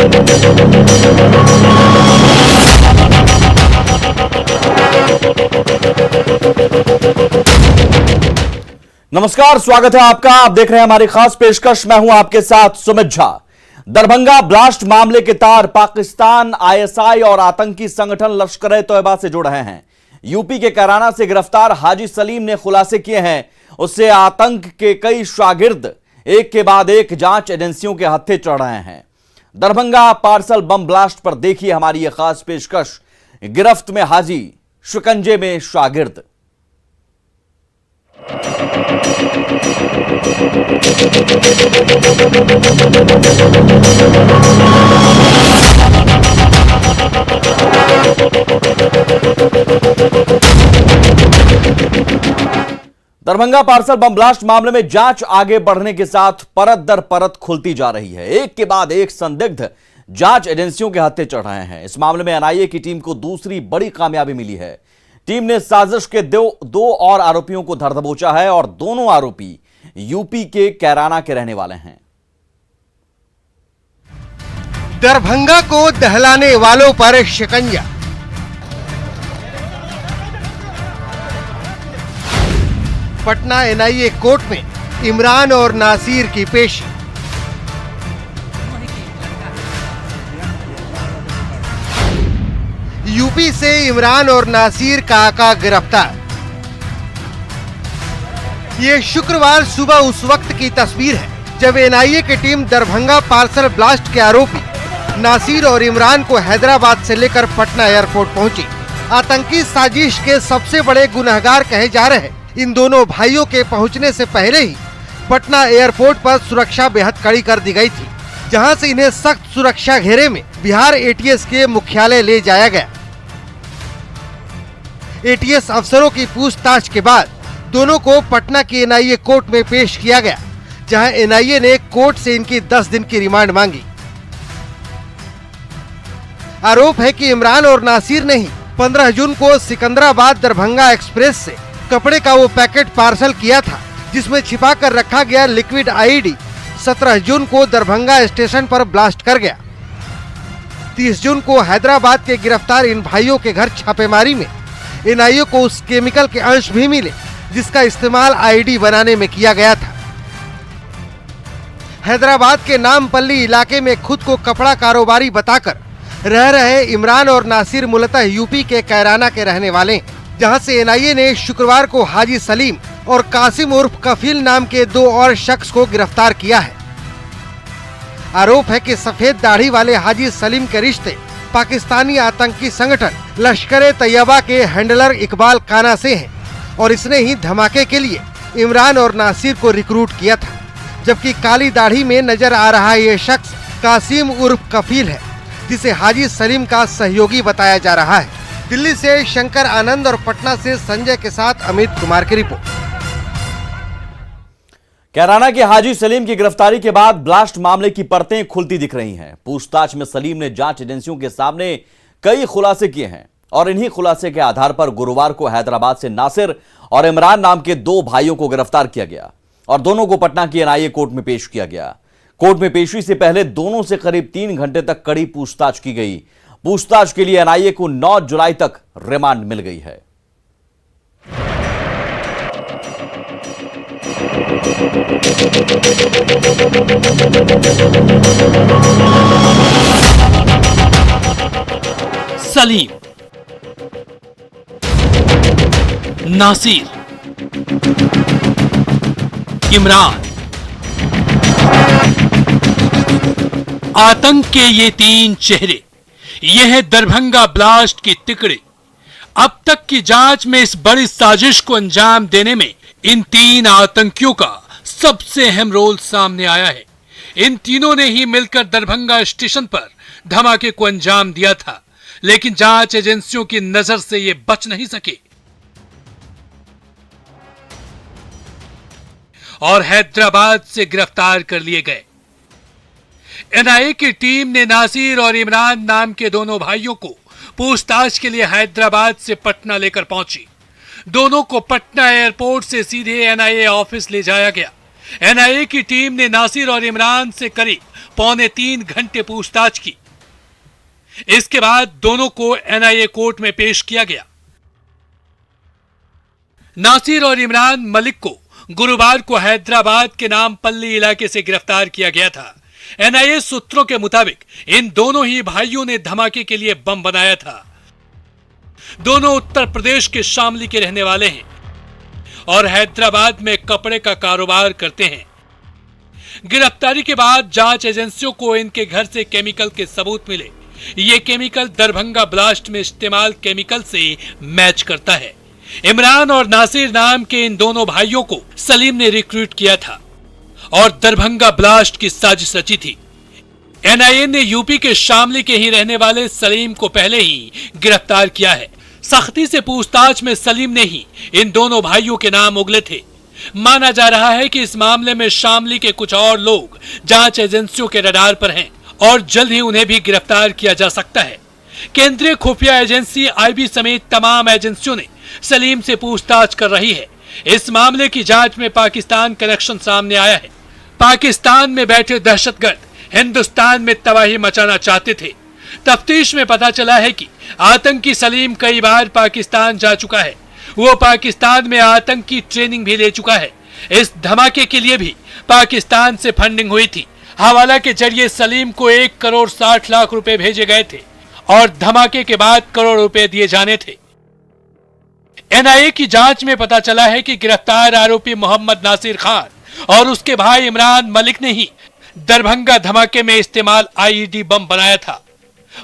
नमस्कार, स्वागत है आपका। आप देख रहे हैं हमारी खास पेशकश। मैं हूं आपके साथ सुमित झा। दरभंगा ब्लास्ट मामले के तार पाकिस्तान, आईएसआई और आतंकी संगठन लश्कर-ए-तोयबा से जुड़ रहे हैं। यूपी के कैराना से गिरफ्तार हाजी सलीम ने खुलासे किए हैं। उससे आतंक के कई शागिर्द एक के बाद एक जांच एजेंसियों के हत्थे चढ़ रहे हैं। दरभंगा पार्सल बम ब्लास्ट पर देखिए हमारी यह खास पेशकश। गिरफ्त में हाजी, शिकंजे में शागिर्द। दरभंगा पार्सल बम ब्लास्ट मामले में जांच आगे बढ़ने के साथ परत दर परत खुलती जा रही है। एक के बाद एक संदिग्ध जांच एजेंसियों के हत्थे चढ़ रहे हैं। इस मामले में एनआईए की टीम को दूसरी बड़ी कामयाबी मिली है। टीम ने साजिश के दो और आरोपियों को धर दबोचा है और दोनों आरोपी यूपी के कैराना के रहने वाले हैं। दरभंगा को दहलाने वालों पर शिकंजा। पटना एनआईए कोर्ट में इमरान और नासिर की पेशी। यूपी से इमरान और नासिर का आका गिरफ्तार। ये शुक्रवार सुबह उस वक्त की तस्वीर है जब एनआईए की टीम दरभंगा पार्सल ब्लास्ट के आरोपी नासिर और इमरान को हैदराबाद से लेकर पटना एयरपोर्ट पहुंची। आतंकी साजिश के सबसे बड़े गुनहगार कहे जा रहे इन दोनों भाइयों के पहुंचने से पहले ही पटना एयरपोर्ट पर सुरक्षा बेहद कड़ी कर दी गई थी, जहां से इन्हें सख्त सुरक्षा घेरे में बिहार एटीएस के मुख्यालय ले जाया गया। एटीएस अफसरों की पूछताछ के बाद दोनों को पटना की एनआईए कोर्ट में पेश किया गया, जहां एनआईए ने कोर्ट से इनकी 10 दिन की रिमांड मांगी। आरोप है कि इमरान और नासिर ने ही 15 जून को सिकंदराबाद दरभंगा एक्सप्रेस से कपड़े का वो पैकेट पार्सल किया था जिसमें छिपा कर रखा गया लिक्विड आईडी 17 जून को दरभंगा स्टेशन पर ब्लास्ट कर गया। 30 जून को हैदराबाद के गिरफ्तार इन भाइयों के घर छापेमारी में एनआईए को उस केमिकल के अंश भी मिले जिसका इस्तेमाल आईडी बनाने में किया गया था। हैदराबाद के नामपल्ली इलाके में खुद को कपड़ा कारोबारी बताकर रह रहे इमरान और नासिर मूलतः यूपी के कैराना के रहने वाले हैं, जहां से एनआईए ने शुक्रवार को हाजी सलीम और कासिम उर्फ कफील नाम के 2 और शख्स को गिरफ्तार किया है। आरोप है कि सफेद दाढ़ी वाले हाजी सलीम के रिश्ते पाकिस्तानी आतंकी संगठन लश्कर-ए-तैयबा के हैंडलर इकबाल काना से हैं और इसने ही धमाके के लिए इमरान और नासिर को रिक्रूट किया था, जबकि काली दाढ़ी में नजर आ रहा ये शख्स कासिम उर्फ कफील है, जिसे हाजी सलीम का सहयोगी बताया जा रहा है। दिल्ली से शंकर आनंद और पटना से संजय के साथ अमित कुमार की रिपोर्ट। कैराना के हाजी सलीम की गिरफ्तारी के बाद ब्लास्ट मामले की परतें खुलती दिख रही हैं। पूछताछ में सलीम ने जांच एजेंसियों के सामने कई खुलासे किए हैं और इन्हीं खुलासे के आधार पर गुरुवार को हैदराबाद से नासिर और इमरान नाम के 2 भाइयों को गिरफ्तार किया गया और दोनों को पटना की एनआईए कोर्ट में पेश किया गया। कोर्ट में पेशी से पहले दोनों से करीब 3 घंटे तक कड़ी पूछताछ की गई। पूछताछ के लिए एनआईए को 9 जुलाई तक रिमांड मिल गई है। सलीम, नासिर, इमरान, आतंक के ये 3 चेहरे, ये है दरभंगा ब्लास्ट की तिकड़े। अब तक की जांच में इस बड़ी साजिश को अंजाम देने में इन 3 आतंकियों का सबसे अहम रोल सामने आया है। इन तीनों ने ही मिलकर दरभंगा स्टेशन पर धमाके को अंजाम दिया था, लेकिन जांच एजेंसियों की नजर से ये बच नहीं सके और हैदराबाद से गिरफ्तार कर लिए गए। एनआईए की टीम ने नासिर और इमरान नाम के दोनों भाइयों को पूछताछ के लिए हैदराबाद से पटना लेकर पहुंची। दोनों को पटना एयरपोर्ट से सीधे एनआईए ऑफिस ले जाया गया। एनआईए की टीम ने नासिर और इमरान से करीब 2.25 घंटे पूछताछ की। इसके बाद दोनों को एनआईए कोर्ट में पेश किया गया। नासिर और इमरान मलिक को गुरुवार को हैदराबाद के नामपल्ली इलाके से गिरफ्तार किया गया था। एनआईए सूत्रों के मुताबिक इन दोनों ही भाइयों ने धमाके के लिए बम बनाया था। दोनों उत्तर प्रदेश के शामली के रहने वाले हैं और हैदराबाद में कपड़े का कारोबार करते हैं। गिरफ्तारी के बाद जांच एजेंसियों को इनके घर से केमिकल के सबूत मिले। ये केमिकल दरभंगा ब्लास्ट में इस्तेमाल केमिकल से मैच करता है। इमरान और नासिर नाम के इन दोनों भाइयों को सलीम ने रिक्रूट किया था और दरभंगा ब्लास्ट की साजिश रची थी। एनआईए ने यूपी के शामली के ही रहने वाले सलीम को पहले ही गिरफ्तार किया है। सख्ती से पूछताछ में सलीम ने ही इन दोनों भाइयों के नाम उगले थे। माना जा रहा है कि इस मामले में शामली के कुछ और लोग जांच एजेंसियों के रडार पर हैं और जल्द ही उन्हें भी गिरफ्तार किया जा सकता है। केंद्रीय खुफिया एजेंसी आईबी समेत तमाम एजेंसियों ने सलीम से पूछताछ कर रही है। इस मामले की जांच में पाकिस्तान कनेक्शन सामने आया है। पाकिस्तान में बैठे दहशतगर्द हिंदुस्तान में तबाही मचाना चाहते थे। तफ्तीश में पता चला है कि आतंकी सलीम कई बार पाकिस्तान जा चुका है। वो पाकिस्तान में आतंकी ट्रेनिंग भी ले चुका है। इस धमाके के लिए भी पाकिस्तान से फंडिंग हुई थी। हवाला के जरिए सलीम को 1 करोड़ 60 लाख रुपए भेजे गए थे और धमाके के बाद करोड़ रुपए दिए जाने थे। एनआईए की जांच में पता चला है कि गिरफ्तार आरोपी मोहम्मद नासिर खान और उसके भाई इमरान मलिक ने ही दरभंगा धमाके में इस्तेमाल आईईडी बम बनाया था।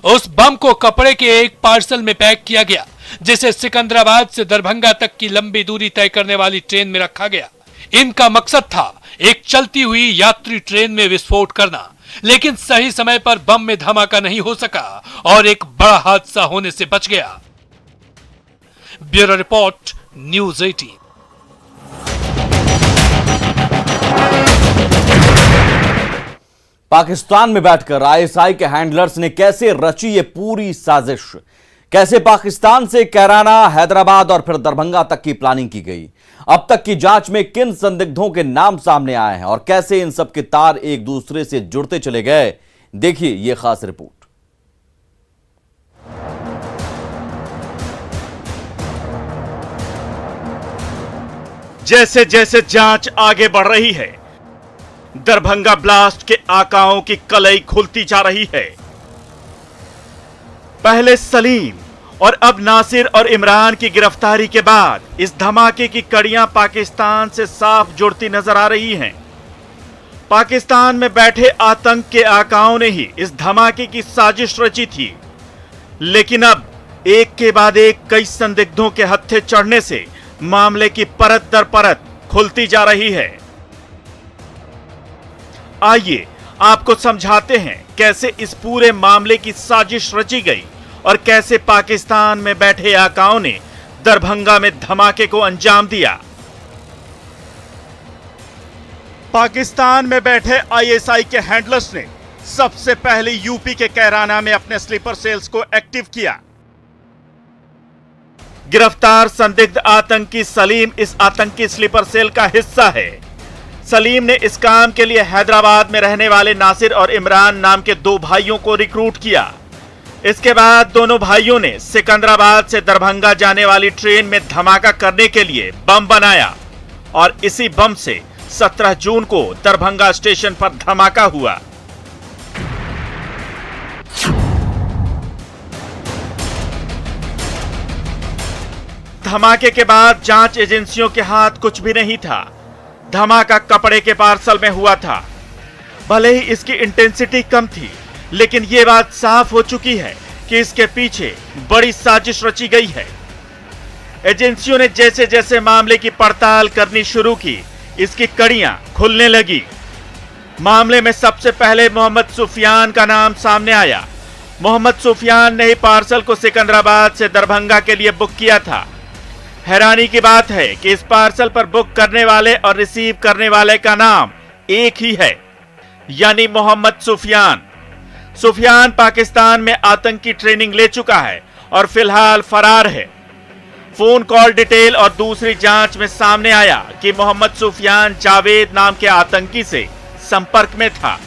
उस बम को कपड़े के एक पार्सल में पैक किया गया, जिसे सिकंदराबाद से दरभंगा तक की लंबी दूरी तय करने वाली ट्रेन में रखा गया। इनका मकसद था एक चलती हुई यात्री ट्रेन में विस्फोट करना, लेकिन सही समय पर बम में धमाका नहीं हो सका और एक बड़ा हादसा होने से बच गया। Bureau report, news 18। पाकिस्तान में बैठकर आईएसआई के हैंडलर्स ने कैसे रची ये पूरी साजिश, कैसे पाकिस्तान से कैराना, हैदराबाद और फिर दरभंगा तक की प्लानिंग की गई, अब तक की जांच में किन संदिग्धों के नाम सामने आए हैं और कैसे इन सब के तार एक दूसरे से जुड़ते चले गए, देखिए ये खास रिपोर्ट। जैसे जैसे जांच आगे बढ़ रही है, दरभंगा ब्लास्ट के आकाओं की कलई खुलती जा रही है। पहले सलीम और अब नासिर और इमरान की गिरफ्तारी के बाद इस धमाके की कड़ियां पाकिस्तान से साफ जुड़ती नजर आ रही हैं। पाकिस्तान में बैठे आतंक के आकाओं ने ही इस धमाके की साजिश रची थी, लेकिन अब एक के बाद एक कई संदिग्धों के हत्थे चढ़ने से मामले की परत दर परत खुलती जा रही है। आइए आपको समझाते हैं कैसे इस पूरे मामले की साजिश रची गई और कैसे पाकिस्तान में बैठे आकाओं ने दरभंगा में धमाके को अंजाम दिया। पाकिस्तान में बैठे आईएसआई के हैंडलर्स ने सबसे पहले यूपी के कैराना में अपने स्लीपर सेल्स को एक्टिव किया। गिरफ्तार संदिग्ध आतंकी सलीम इस आतंकी स्लीपर सेल का हिस्सा है। सलीम ने इस काम के लिए हैदराबाद में रहने वाले नासिर और इमरान नाम के 2 भाइयों को रिक्रूट किया। इसके बाद दोनों भाइयों ने सिकंदराबाद से दरभंगा जाने वाली ट्रेन में धमाका करने के लिए बम बनाया और इसी बम से 17 जून को दरभंगा स्टेशन पर धमाका हुआ। धमाके के बाद जांच एजेंसियों के हाथ कुछ भी नहीं था। धमाका कपड़े के पार्सल में हुआ था। भले ही इसकी इंटेंसिटी कम थी, लेकिन यह बात साफ हो चुकी है कि इसके पीछे बड़ी साजिश रची गई है। एजेंसियों ने जैसे जैसे मामले की पड़ताल करनी शुरू की, इसकी कड़ियां खुलने लगी। मामले में सबसे पहले मोहम्मद सुफियान का नाम सामने आया। मोहम्मद सुफियान ने ही पार्सल को सिकंदराबाद से दरभंगा के लिए बुक किया था। हैरानी की बात है कि इस पार्सल पर बुक करने वाले और रिसीव करने वाले का नाम एक ही है, यानी मोहम्मद सुफियान। सुफियान पाकिस्तान में आतंकी ट्रेनिंग ले चुका है और फिलहाल फरार है। फोन कॉल डिटेल और दूसरी जांच में सामने आया कि मोहम्मद सुफियान जावेद नाम के आतंकी से संपर्क में था।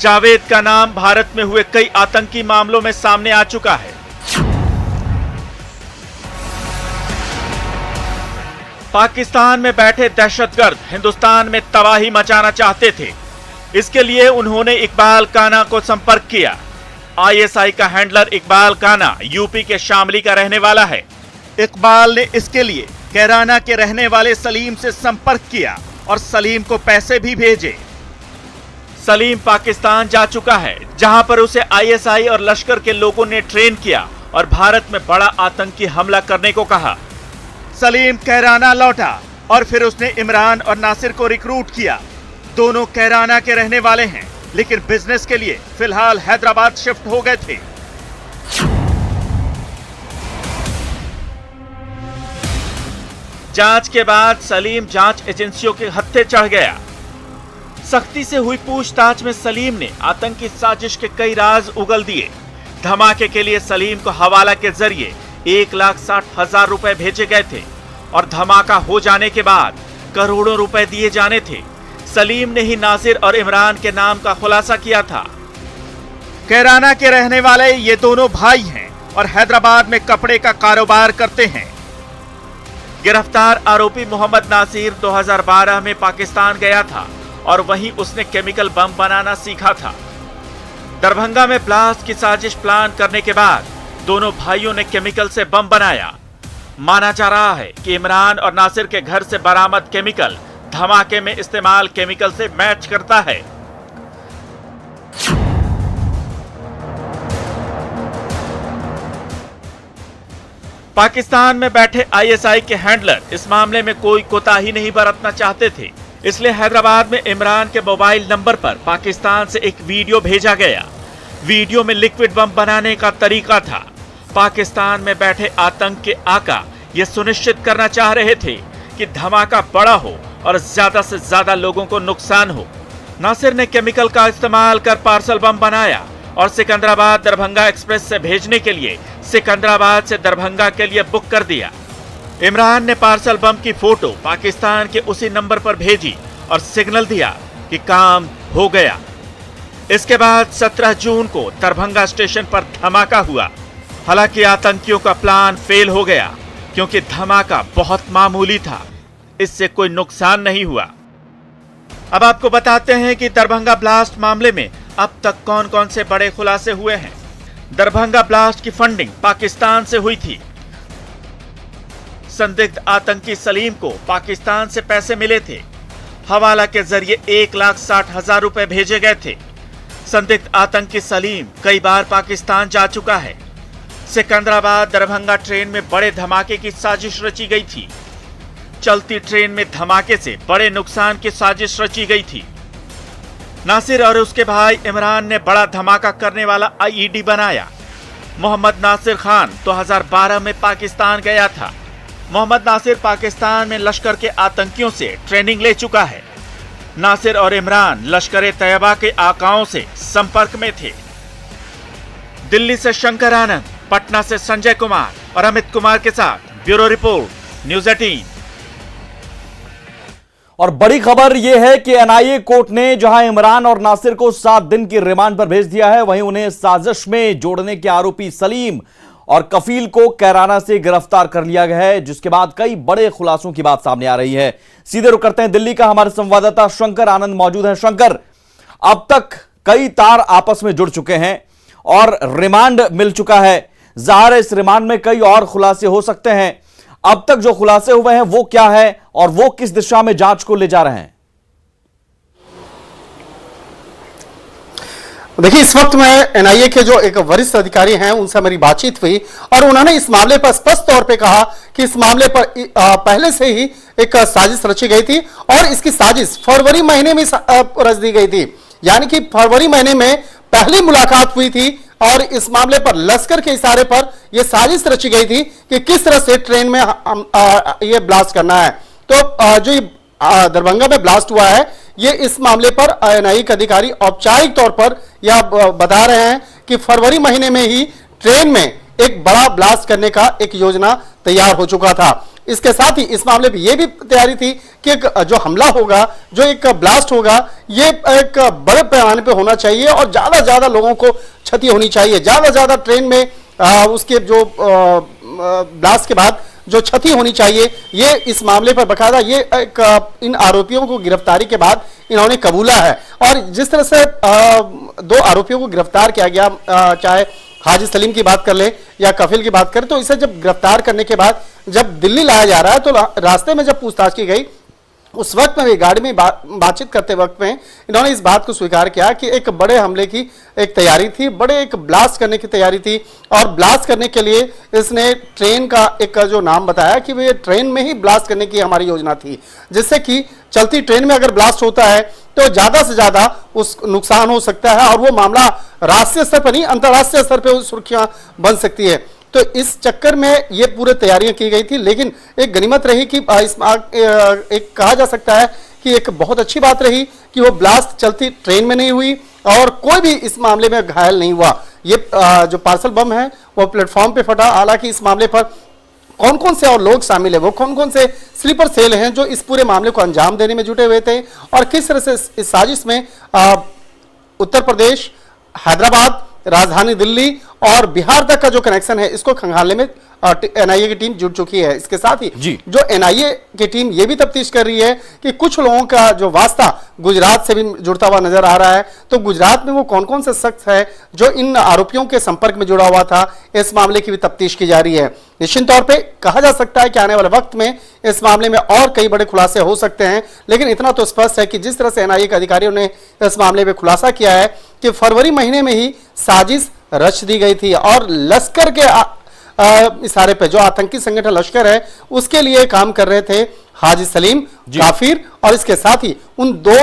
जावेद का नाम भारत में हुए कई आतंकी मामलों में सामने आ चुका है। पाकिस्तान में बैठे दहशतगर्द हिंदुस्तान में तबाही मचाना चाहते थे। इसके लिए उन्होंने इकबाल काना को संपर्क किया। आईएसआई का हैंडलर इकबाल काना यूपी के शामली का रहने वाला है। इकबाल ने इसके लिए कैराना के रहने वाले सलीम से संपर्क किया और सलीम को पैसे भी भेजे। सलीम पाकिस्तान जा चुका है, जहां पर उसे आईएसआई और लश्कर के लोगों ने ट्रेन किया और भारत में बड़ा आतंकी हमला करने को कहा। सलीम कैराना लौटा और फिर उसने इमरान और नासिर को रिक्रूट किया। दोनों कैराना के रहने वाले हैं, लेकिन बिजनेस के लिए फिलहाल हैदराबाद शिफ्ट हो गए थे। जांच के बाद सलीम जांच एजेंसियों के हत्थे चढ़ गया। सख्ती से हुई पूछताछ में सलीम ने आतंकी साजिश के कई राज उगल दिए। धमाके के लिए सलीम को हवाला के जरिए 1,60,000 रुपए भेजे गए थे और धमाका हो जाने के बाद करोड़ों रुपए दिए जाने थे। सलीम ने ही नासिर और इमरान के नाम का खुलासा किया था। कैराना के रहने वाले ये दोनों भाई हैं और हैदराबाद में कपड़े का कारोबार करते हैं। गिरफ्तार आरोपी मोहम्मद नासिर 2012 में पाकिस्तान गया था और वहीं उसने केमिकल बम बनाना सीखा था। दरभंगा में ब्लास्ट की साजिश प्लान करने के बाद दोनों भाइयों ने केमिकल से बम बनाया। माना जा रहा है कि इमरान और नासिर के घर से बरामद केमिकल धमाके में इस्तेमाल केमिकल से मैच करता है। पाकिस्तान में बैठे आईएसआई के हैंडलर इस मामले में कोई कोताही नहीं बरतना चाहते थे, इसलिए हैदराबाद में इमरान के मोबाइल नंबर पर पाकिस्तान से एक वीडियो भेजा गया। वीडियो में लिक्विड बम बनाने का तरीका था। पाकिस्तान में बैठे आतंक के आका ये सुनिश्चित करना चाह रहे थे कि धमाका बड़ा हो और ज्यादा से ज्यादा लोगों को नुकसान हो। नासिर ने केमिकल का इस्तेमाल कर पार्सल बम बनाया और सिकंदराबाद दरभंगा एक्सप्रेस से भेजने के लिए सिकंदराबाद से दरभंगा के लिए बुक कर दिया। इमरान ने पार्सल बम की फोटो पाकिस्तान के उसी नंबर पर भेजी और सिग्नल दिया कि काम हो गया। इसके बाद 17 जून को दरभंगा स्टेशन पर धमाका हुआ। हालांकि आतंकियों का प्लान फेल हो गया क्योंकि धमाका बहुत मामूली था, इससे कोई नुकसान नहीं हुआ। अब आपको बताते हैं कि दरभंगा ब्लास्ट मामले में अब तक कौन कौन से बड़े खुलासे हुए हैं। दरभंगा ब्लास्ट की फंडिंग पाकिस्तान से हुई थी। संदिग्ध आतंकी सलीम को पाकिस्तान से पैसे मिले थे। हवाला के जरिए 1,60,000 रुपए भेजे गए थे। संदिग्ध आतंकी सलीम कई बार पाकिस्तान जा चुका है। सिकंदराबाद दरभंगा ट्रेन में बड़े धमाके की साजिश रची गई थी। चलती ट्रेन में धमाके से बड़े नुकसान की साजिश रची गई थी। नासिर और उसके भाई इमरान ने बड़ा धमाका करने वाला आईईडी बनाया। मोहम्मद नासिर खान 2012 में पाकिस्तान गया था। मोहम्मद नासिर पाकिस्तान में लश्कर के आतंकियों से ट्रेनिंग ले चुका है। नासिर और इमरान लश्कर-ए-तैयबा के आकाओं से संपर्क में थे। दिल्ली से शंकर आनंद, पटना से संजय कुमार और अमित कुमार के साथ ब्यूरो रिपोर्ट, न्यूज़ 18। और बड़ी खबर यह है कि एनआईए कोर्ट ने जहां इमरान और नासिर को 7 दिन की रिमांड पर भेज दिया है, वहीं उन्हें साजिश में जोड़ने के आरोपी सलीम और कफील को कैराना से गिरफ्तार कर लिया गया है, जिसके बाद कई बड़े खुलासों की बात सामने आ रही है। सीधे रुक करते हैं दिल्ली का, हमारे संवाददाता शंकर आनंद मौजूद है। शंकर, अब तक कई तार आपस में जुड़ चुके हैं और रिमांड मिल चुका है। जाहिर है इस रिमांड में कई और खुलासे हो सकते हैं। अब तक जो खुलासे हुए हैं वो क्या है और वो किस दिशा में जांच को ले जा रहे हैं? देखिए, इस वक्त में एनआईए के जो एक वरिष्ठ अधिकारी हैं उनसे मेरी बातचीत हुई और उन्होंने इस मामले पर स्पष्ट तौर पे कहा कि इस मामले पर पहले से ही एक साजिश रची गई थी और इसकी साजिश फरवरी महीने में रच दी गई थी। यानी कि फरवरी महीने में पहली मुलाकात हुई थी और इस मामले पर लश्कर के इशारे पर यह साजिश रची गई थी कि किस तरह से ट्रेन में ये ब्लास्ट करना है। तो जो दरभंगा में ब्लास्ट हुआ है, ये इस मामले पर एनआईए के अधिकारी औपचारिक तौर पर यह बता रहे हैं कि फरवरी महीने में ही ट्रेन में एक बड़ा ब्लास्ट करने का एक योजना तैयार हो चुका था। इसके साथ ही इस मामले में यह भी तैयारी थी कि एक जो हमला होगा, जो एक ब्लास्ट होगा, ये एक बड़े पैमाने पे होना चाहिए और ज्यादा लोगों को क्षति होनी चाहिए। ज्यादा ट्रेन में उसके जो ब्लास्ट के बाद जो क्षति होनी चाहिए, ये इस मामले पर बकायदा ये इन आरोपियों को गिरफ्तारी के बाद इन्होंने कबूला है। और जिस तरह से 2 आरोपियों को गिरफ्तार किया गया, चाहे हाजी सलीम की बात कर ले या कफिल की बात करें, तो इसे जब गिरफ्तार करने के बाद जब दिल्ली लाया जा रहा है, तो रास्ते में जब पूछताछ की गई, उस वक्त में भी गाड़ी में बातचीत करते वक्त में इन्होंने इस बात को स्वीकार किया कि एक बड़े हमले की एक तैयारी थी, बड़े एक ब्लास्ट करने की तैयारी थी। और ब्लास्ट करने के लिए इसने ट्रेन का एक जो नाम बताया कि वे ट्रेन में ही ब्लास्ट करने की हमारी योजना थी, जिससे कि चलती ट्रेन में अगर ब्लास्ट होता है तो ज्यादा से ज्यादा उस नुकसान हो सकता है और वो मामला राष्ट्रीय स्तर पर नहीं, अंतर्राष्ट्रीय स्तर पर सुर्खियां बन सकती है। तो इस चक्कर में ये पूरी तैयारियां की गई थी। लेकिन एक गनीमत रही कि एक कहा जा सकता है कि एक बहुत अच्छी बात रही कि वो ब्लास्ट चलती ट्रेन में नहीं हुई और कोई भी इस मामले में घायल नहीं हुआ। ये जो पार्सल बम है वो प्लेटफॉर्म पे फटा। हालांकि इस मामले पर कौन कौन से और लोग शामिल है, वो कौन कौन से स्लीपर सेल हैं जो इस पूरे मामले को अंजाम देने में जुटे हुए थे और किस तरह से इस साजिश में उत्तर प्रदेश, हैदराबाद, राजधानी दिल्ली और बिहार तक का जो कनेक्शन है, इसको खंगालने में एनआईए की टीम जुट चुकी है। इसके साथ ही जो एनआईए की टीम ये भी तफ्तीश कर रही है कि कुछ लोगों का जो वास्ता गुजरात से भी जुड़ता हुआ नजर आ रहा है, तो गुजरात में वो कौन कौन से शख्स है जो इन आरोपियों के संपर्क में जुड़ा हुआ था, इस मामले की भी तफ्तीश की जा रही है। निश्चित तौर पर कहा जा सकता है कि आने वाले वक्त में इस मामले में और कई बड़े खुलासे हो सकते हैं। लेकिन इतना तो स्पष्ट है कि जिस तरह से एनआईए के अधिकारियों ने इस मामले में खुलासा किया है कि फरवरी महीने में ही साजिश रच दी गई थी और लश्कर के इशारे पे, जो आतंकी संगठन लश्कर है, उसके लिए काम कर रहे थे हाजी सलीम, काफिर और इसके साथ ही उन 2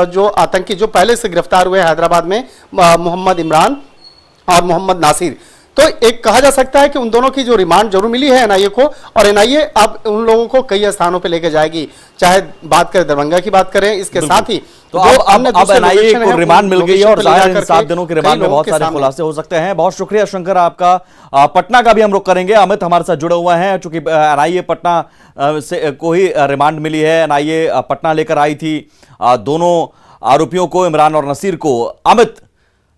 जो आतंकी जो पहले से गिरफ्तार हुए हैदराबाद में, मोहम्मद इमरान और मोहम्मद नासिर। तो एक कहा जा सकता है कि उन दोनों की जो रिमांड जरूर मिली है एनआईए को, और एनआईए अब उन लोगों को कई स्थानों पे लेके जाएगी, चाहे बात करें दरभंगा की बात करें, इसके साथ ही तो अब एनआईए को रिमांड मिल गई है और इन 7 दिनों के रिमांड में बहुत सारे खुलासे हो सकते हैं। बहुत शुक्रिया शंकर आपका। पटना का भी हम रुख करेंगे, अमित हमारे साथ जुड़े हुए हैं, चूंकि एनआईए पटना से को ही रिमांड मिली है। एनआईए पटना लेकर आई थी दोनों आरोपियों को, इमरान और नसीर को। अमित,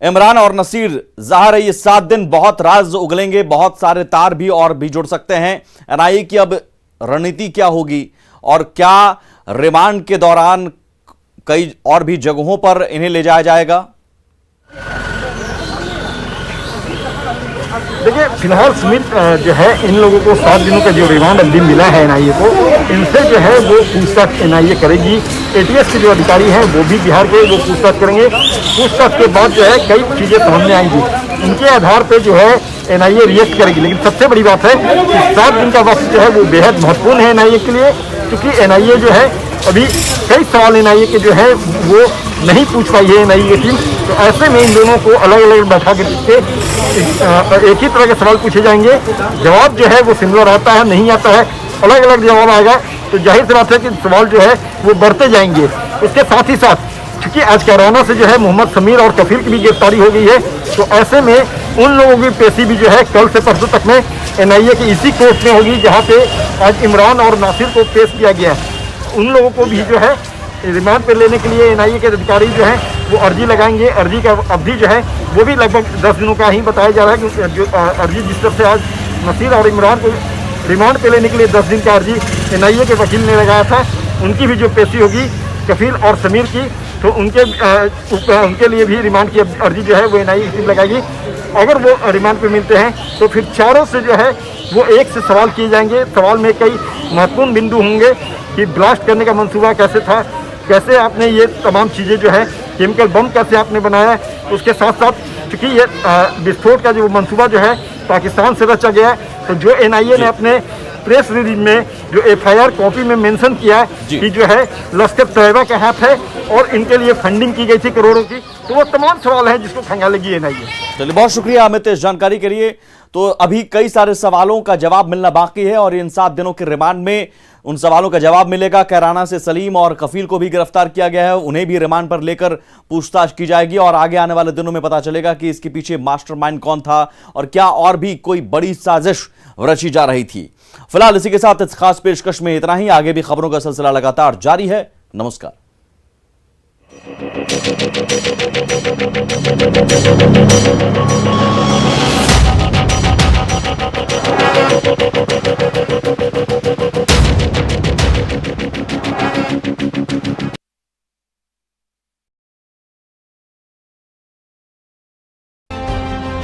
इमरान और नसीर, जाहिर है ये 7 दिन बहुत राज उगलेंगे, बहुत सारे तार भी और भी जुड़ सकते हैं। एनआईए की अब रणनीति क्या होगी और क्या रिमांड के दौरान कई और भी जगहों पर इन्हें ले जाया जाएगा? देखिए, फिलहाल सुमित जो है इन लोगों को 7 दिनों का जो रिमांड अवधि मिला है एनआईए को, इनसे जो है वो पूछताछ एनआईए करेगी। एटीएस के जो अधिकारी हैं वो भी बिहार के, वो पूछताछ करेंगे। पूछताछ के बाद जो है कई चीजें सामने आएंगी, उनके आधार पे जो है एनआईए रिएक्ट करेगी। लेकिन सबसे बड़ी बात है कि 7 दिन का वक्त जो है वो बेहद महत्वपूर्ण है एनआईए के लिए, क्योंकि एनआईए जो है अभी कई सवाल एनआईए के जो है वो नहीं पूछ पाई है एनआईए की टीम। तो ऐसे में इन दोनों को अलग अलग बैठा करके एक ही तरह के सवाल पूछे जाएंगे। जवाब जो है वो सिमिलर आता है, नहीं आता है, अलग अलग जवाब आएगा। तो जाहिर सी बात है कि सवाल जो है वो बढ़ते जाएंगे। इसके साथ ही साथ क्योंकि आज कैराना से जो है मोहम्मद समीर और कफील की भी गिरफ्तारी हो गई है, तो ऐसे में उन लोगों की पेशी भी जो है कल से परसों तक में एनआईए की इसी कोर्ट में होगी जहाँ पे आज इमरान और नासिर को पेश किया गया है। उन लोगों को भी जो है रिमांड पर लेने के लिए एनआईए के अधिकारी जो हैं वो अर्जी लगाएंगे। अर्जी का अवधि जो है वो भी लगभग 10 दिनों का ही बताया जा रहा है, क्योंकि जो अर्जी जिस तरह से आज नसीर और इमरान को रिमांड पे लेने के लिए 10 दिन का अर्जी एनआईए के वकील ने लगाया था, उनकी भी जो पेशी होगी कफील और समीर की, तो उनके लिए भी रिमांड की अर्जी जो है वो एनआईए की टीम लगाएगी। अगर वो रिमांड पे मिलते हैं तो फिर चारों से जो है वो एक से सवाल किए जाएंगे। सवाल में कई महत्वपूर्ण बिंदु होंगे कि ब्लास्ट करने का मंसूबा कैसे था, कैसे आपने ये तमाम चीज़ें जो है केमिकल बम कैसे आपने बनाया। उसके साथ साथ चूँकि ये विस्फोट का जो मंसूबा जो है पाकिस्तान से रचा गया है, तो जो एनआईए ने अपने प्रेस रिलीज में जो एफआईआर कॉपी में मेंशन किया कि जो है लश्कर तैयबा का हाथ है और इनके लिए फंडिंग की गई थी करोड़ों की, तो वो तमाम सवाल हैं जिसको खंगालेगी एनआईए। चलिए, बहुत शुक्रिया अमित इस जानकारी के लिए। तो अभी कई सारे सवालों का जवाब मिलना बाकी है और इन 7 दिनों के रिमांड में उन सवालों का जवाब मिलेगा। कैराना से सलीम और कफील को भी गिरफ्तार किया गया है, उन्हें भी रिमांड पर लेकर पूछताछ की जाएगी और आगे आने वाले दिनों में पता चलेगा कि इसके पीछे मास्टरमाइंड कौन था और क्या और भी कोई बड़ी साजिश रची जा रही थी। फिलहाल इसी के साथ इस खास पेशकश में इतना ही। आगे भी खबरों का सिलसिला लगातार जारी है। नमस्कार।